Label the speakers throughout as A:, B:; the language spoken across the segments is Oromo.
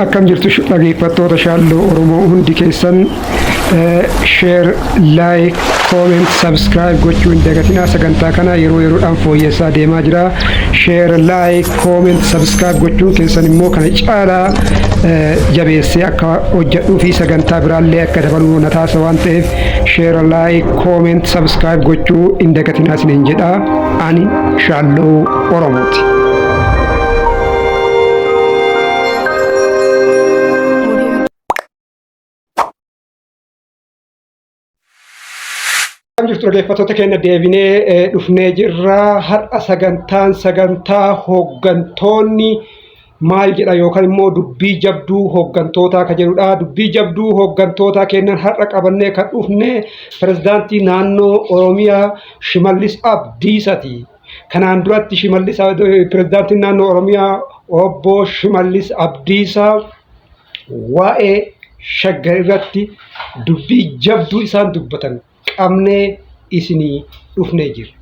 A: akkam jirtu dhaggeeffattoota shaalloo Oromoo hundi keessan share, like, comment, subscribe gochuu hin dagatinaa. Sagantaa kana yeroo yeroodhaan fooyyessaa deemaa jira. Share, like, comment, subscribe gochuun keessan immoo kana caalaa jabeessee akka hojjedhuu fi sagantaa biraallee akka dabaluu na taasisa waan ta'eef share, like, comment, subscribe gochuu hin dagatinaa isiniin jedha. Ani shaalloo Oromooti. Jirtu dhaggeeffattoota keenya deebinee dhufnee jirra. Har'a sagantaa hooggantoonni maal jedha yookaan immoo dubbii jabduu hooggantootaa kan jedhudha. Dubbii jabduu hooggantootaa kennan har'a qabannee kan dhufne pirezidaantii naannoo Oromiyaa Shimallis Abdiisaati. Kanaan duratti pirezidaantiin naannoo Oromiyaa obbo Shimallis Abdiisaa waa'ee Shaggar irratti dubbii jabduu isaan dubbatan qabnee isinii dhufnee jirra.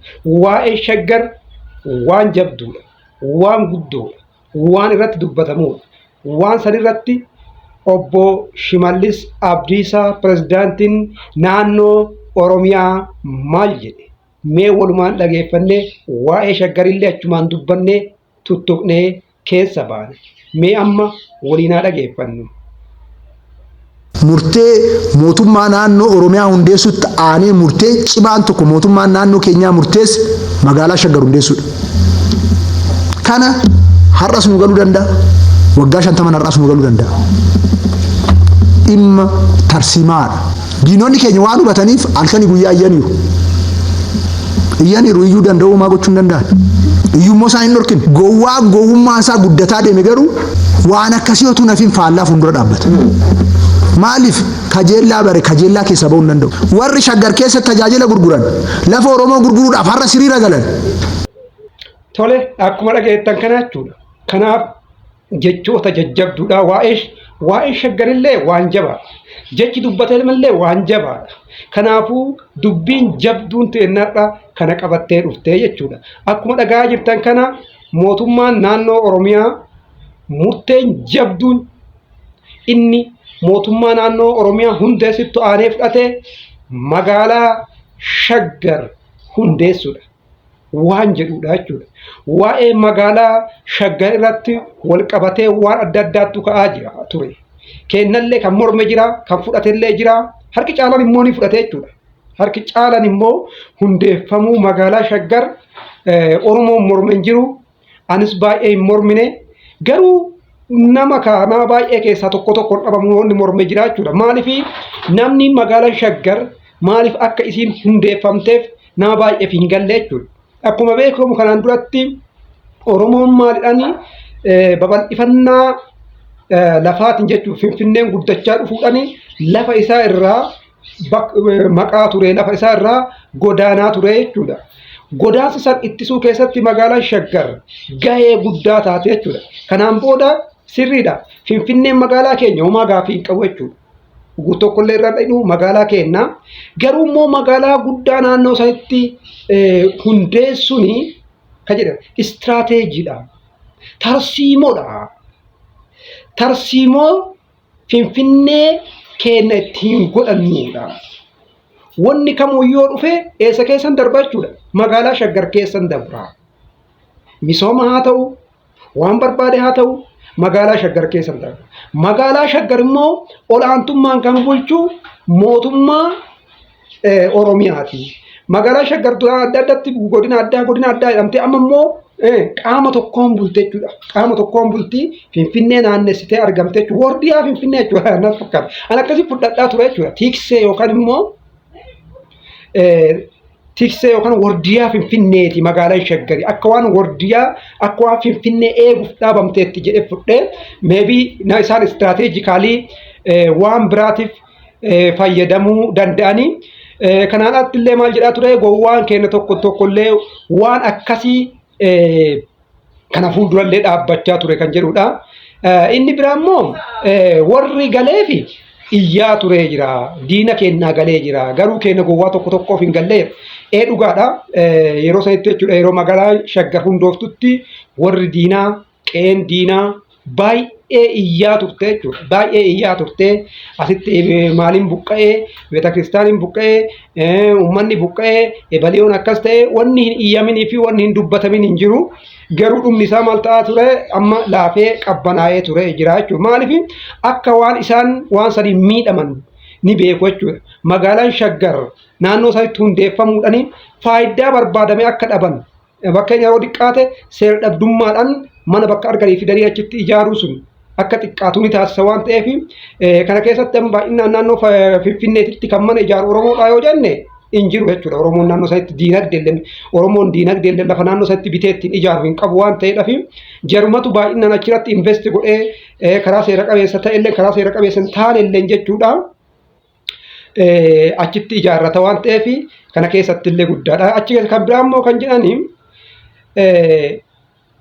A: Waa'ee Shaggar waan jabduudha, waan guddoodha, waan irratti dubbatamuudha. Waan san irratti obbo Shimallis Abdiisaa pirezidaantiin naannoo Oromiyaa maal jedhe? Mee walumaan dhageeffannee waa'ee Shaggarillee achumaan dubbannee tuttuqnee keessa baane. Mee amma waliinaa dhageeffannu.
B: Murtee mootummaa naannoo Oromiyaa hundeessutti aanee murtee cimaan tokko mootummaan naannoo keenyaa murteesse magaalaa Shaggar hundeessuudha. Kana har'as nu galuu danda'a. Waggaa 50 har'as nu galuu danda'a. Dhimma tarsiimaadha. Diinonni keenya waan hubataniif halkanii guyyaa iyyaniiru. Iyyaniiru iyyuu danda'uu maa gochuu hin danda'an. Iyyummoo isaan hin dhorkine. Gowwummaa isaa guddataa deeme garuu waan akkasii otuu nafiin faallaa fuuldura dhaabbata. Maaliif kajeellaa bare kajeellaa keessa ba'uu hin danda'u. Warri Shaggar keessa tajaajila gurguran lafa Oromoo gurguruudhaaf har'a siriira galan.
A: Tole akkuma dhageettan kana jechuudha. Kanaaf jechoota jajjabduudha. Waa'ee Shaggarillee waan jabaadha. Jechi dubbatamallee waan jabaadha. Kanaafuu dubbiin jabduun teennadha kana qabattee dhuftee jechuudha. Akkuma dhagaa jirtan kana mootummaan naannoo Oromiyaa murteen jabduun inni mootummaa naannoo Oromiyaa hundeessitu aanee fudhatee magaalaa Shaggar hundeessuudha waan jedhudha jechuudha. Waa'ee magaalaa Shaggar irratti wal qabatee waan adda addaatu ka'aa jira ture. Kennallee kan morme jira, kan fudhatellee jira. Harki caalaan immoo ni fudhate jechuudha. Harki caalaan immoo hundeeffamuu magaalaa Shaggar Oromoon morme hin jiru. Anis baay'ee hin mormine garuu nama baay'ee keessaa tokko dhabamu wanni morme jira jechuudha. Maaliif namni magaalaa Shaggar maaliif akka isiin hundeeffamteef nama baay'eef hin galle jechuudha. Akkuma beekamu kanaan duratti Oromoon maalidhaan babal'ifannaa lafaatiin jechuudha. Finfinneen guddachaa dhufuudhaan lafa isaa irraa maqaa ture, lafa isaa irraa godaanaa ture jechuudha. Godaansa san ittisuu keessatti magaalaan Shaggar gahee guddaa taate jechuudha. Kanaan booda sirriidha. Finfinneen magaalaa keenya homaa gaafii hin qabu jechuudha. Tokkollee irra dhinu magaalaa keenya. Garuu immoo magaalaa guddaa naannoo sanitti hundeessuun kan jedhamu istiraateejiidha. Tarsiimoodha. Tarsiimoo Finfinnee keenya ittiin godhannuudha. Wanni kamuyyoo dhufe eessa keessan darba jechuudha. Magaalaa Shaggar keessan dabra. Misooma haa ta'u, waan barbaade haa ta'u, magaalaa Shaggar keessan darba. Magaalaa Shaggar immoo olaantummaan kan bulchu mootummaa Oromiyaati. Magaalaa Shaggar adda addatti godina addaa jedhamtee amma immoo qaama tokkoon bulte jechuudha. Qaama tokkoon bulti Finfinnee naannessitee argamte jechuudha. Wardiyaa Finfinnee jechuudha. Natti fakkaata. Ani akkasii fudhadhaa ture jechuudha. Tiksee yookaan immoo tiksee yookaan wardiyaa Finfinneeti magaalaan Shaggari. Akka waan wardiyaa akka waan Finfinnee eeguuf dhaabamteetti jedhee fudhee meebii isaan istiraateejikaalii waan biraatiif fayyadamuu danda'anii. Kanaan alatti maal jedhaa ture gowwaan keenya tokkollee waan akkasii kana fuuldurallee dhaabbachaa ture kan jedhudha. Inni biraa immoo warri galeefi iyyaa turee jira. Diina keenyaa galee jira. Garuu keenya gowwaa tokkoof hin galleef. Dhugaadha. Yeroo sanitti jechuudha yeroo magaalaa Shaggar hundooftutti warri diinaa qeen diinaa baay'ee iyyaa turte jechuudha. Baay'ee iyyaa turte asitti maaliin buqqa'ee beetakiristaaniin buqqa'ee uummanni buqqa'ee baliyoon akkas ta'e wanni hin iyyaminii fi wanni hin dubbatamin hin jiru. Garuu dhumni isaa maal ta'aa ture amma laafee qabbanaa'ee ture jira jechuudha. Maaliif akka waan isaan waan sadii miidhaman ni beeku jechuudha. Magaalaan Shaggar naannoo isaatti hundeeffamuudhaan faayidaa barbaadame akka dhaban fakkeenya yeroo xiqqaate seera dhabdummaadhaan mana bakka arganii fidanii achitti ijaaruu sun akka xiqqaatu ni taasisa waan ta'eef kana keessatti baay'inaan naannoo Finfinneetitti kan mana ijaaru Oromoodha yoo jenne hin jiru jechuudha. Oromoon naannoo isaatti diinagdeellee Oromoon diinagdeellee lafa naannoo isaatti bitee ittiin ijaaru hin qabu waan ta'eedhaaf jarumatu baay'inaan achirratti investi godhee karaa seera qabeessa ta'ellee karaa seera qabeessa hin taanellee jechuudha. Achitti ijaarrata waan ta'eef kana keessatti illee guddaadha. Achi kan biraa immoo kan jedhani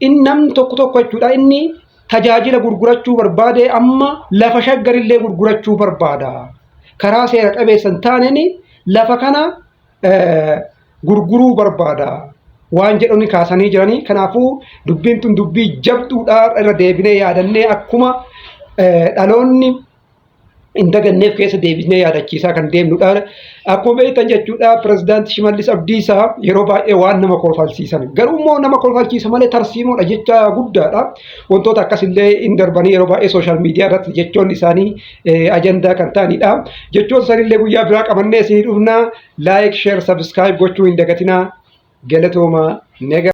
A: inni namni tokko jechuudha inni tajaajila gurgurachuu barbaade amma lafa Shaggarillee gurgurachuu barbaada. Karaa seera qabeessa hin taaneen lafa kana gurguruu barbaada. Waan jedhani kaasanii jiranii kanaafuu dubbiin tun dubbii jabduudha irra deebinee yaadannee akkuma dhaloonni hin daganneef keessa deebisnee yaadachiisaa kan deemnudha. Akkuma beektan jechuudha pirezidaantii Shimallis Abdiisaa yeroo baay'ee waan nama kolfalchiisan garuu immoo nama kolfalchiisa malee tarsiimoodha jecha guddaadha. Wantoota akkasillee hin darbanii yeroo baay'ee sooshaal miidiyaa irratti jechoonni isaanii ajandaa kan ta'anidha. Jechoota sanillee guyyaa biraa qabannee isinii dhufna. Laayik, sheer, sabskiraayib gochuu hin dagatinaa. Galatooma.